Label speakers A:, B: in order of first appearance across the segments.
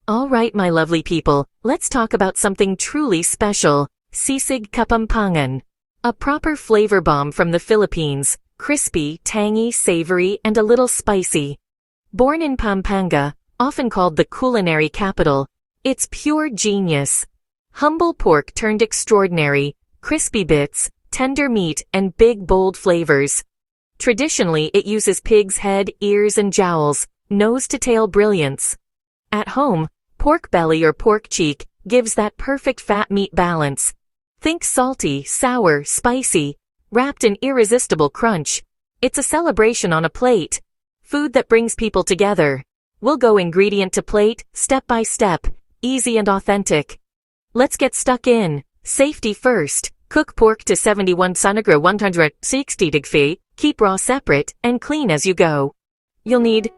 A: Alright my lovely people, let's talk about something truly special, Sisig Kapampangan. A proper flavor bomb from the Philippines, crispy, tangy, savory, and a little spicy. Born in Pampanga, often called the culinary capital, it's pure genius. Humble pork turned extraordinary, crispy bits, tender meat, and big bold flavors. Traditionally it uses pig's head, ears and jowls, nose to tail brilliance. At home, pork belly or pork cheek gives that perfect fat meat balance. Think salty, sour, spicy, wrapped in irresistible crunch. It's a celebration on a plate. Food that brings people together. We'll go ingredient to plate, step by step, easy and authentic. Let's get stuck in. Safety first. Cook pork to 71 centigrade 160 degree, keep raw separate, and clean as you go. You'll need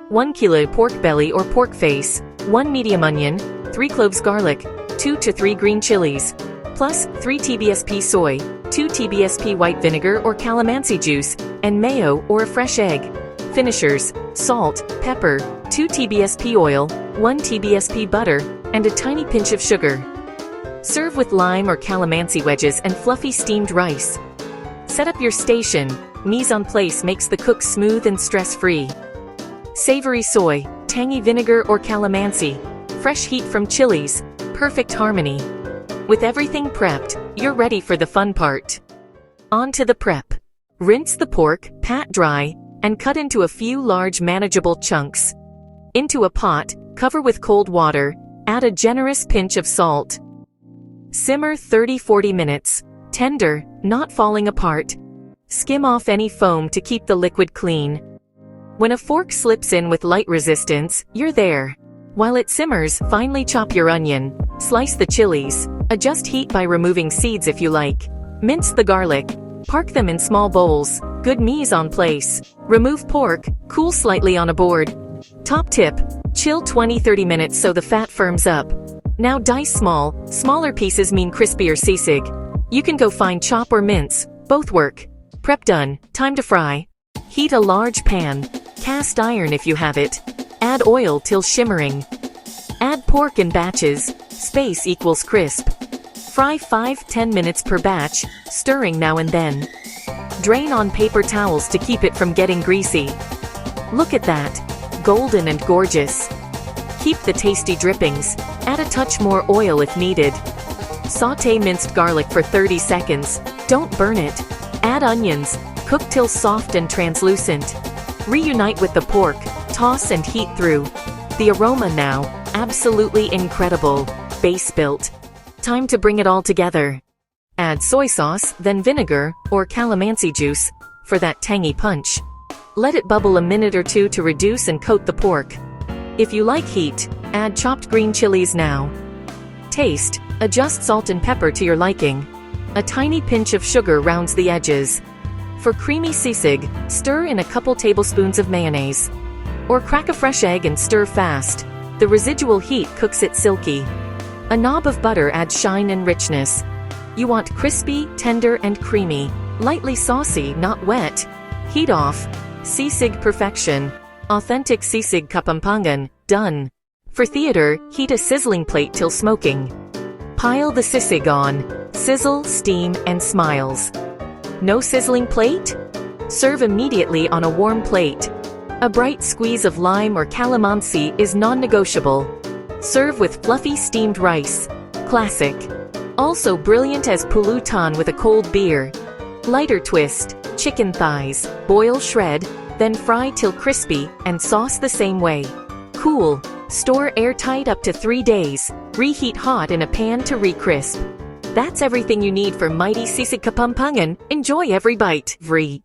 A: 1 kilo pork belly or pork face, 1 medium onion, 3 cloves garlic, 2 to 3 green chilies, plus 3 TBSP soy, 2 TBSP white vinegar or calamansi juice, and mayo or a fresh egg. Finishers, salt, pepper, 2 TBSP oil, 1 TBSP butter, and a tiny pinch of sugar. Serve with lime or calamansi wedges and fluffy steamed rice. Set up your station. Mise en place makes the cook smooth and stress-free. Savory soy, tangy vinegar or calamansi, fresh heat from chilies, perfect harmony. With everything prepped, you're ready for the fun part. On to the prep. Rinse the pork, pat dry, and cut into a few large manageable chunks. Into a pot, cover with cold water, add a generous pinch of salt. Simmer 30-40 minutes, tender, not falling apart. Skim off any foam to keep the liquid clean. When a fork slips in with light resistance, you're there. While it simmers, finely chop your onion, slice the chilies, adjust heat by removing seeds if you like. Mince the garlic, park them in small bowls, good mise en place. Remove pork, cool slightly on a board. Top tip, chill 20-30 minutes so the fat firms up. Now dice small, smaller pieces mean crispier sisig. You can go fine chop or mince, both work. Prep done, time to fry. Heat a large pan, cast iron if you have it. Add oil till shimmering. Add pork in batches, space equals crisp. Fry 5-10 minutes per batch, stirring now and then. Drain on paper towels to keep it from getting greasy. Look at that, golden and gorgeous. Keep the tasty drippings, add a touch more oil if needed. Sauté minced garlic for 30 seconds, don't burn it. Add onions, cook till soft and translucent. Reunite with the pork, toss and heat through. The aroma now, absolutely incredible. Base built. Time to bring it all together. Add soy sauce, then vinegar, or calamansi juice, for that tangy punch. Let it bubble a minute or two to reduce and coat the pork. If you like heat, add chopped green chilies now. Taste, adjust salt and pepper to your liking. A tiny pinch of sugar rounds the edges. For creamy sisig, stir in a couple tablespoons of mayonnaise. Or crack a fresh egg and stir fast. The residual heat cooks it silky. A knob of butter adds shine and richness. You want crispy, tender, and creamy. Lightly saucy, not wet. Heat off. Sisig perfection. Authentic Sisig Kapampangan, done. For theater, heat a sizzling plate till smoking. Pile the sisig on. Sizzle, steam, and smiles. No sizzling plate? Serve immediately on a warm plate. A bright squeeze of lime or calamansi is non-negotiable. Serve with fluffy steamed rice. Classic. Also brilliant as Pulutan with a cold beer. Lighter twist, chicken thighs, boil shred, then fry till crispy, and sauce the same way. Cool. Store airtight up to 3 days. Reheat hot in a pan to re-crisp. That's everything you need for mighty Sisig Kapampangan. Enjoy every bite. Free.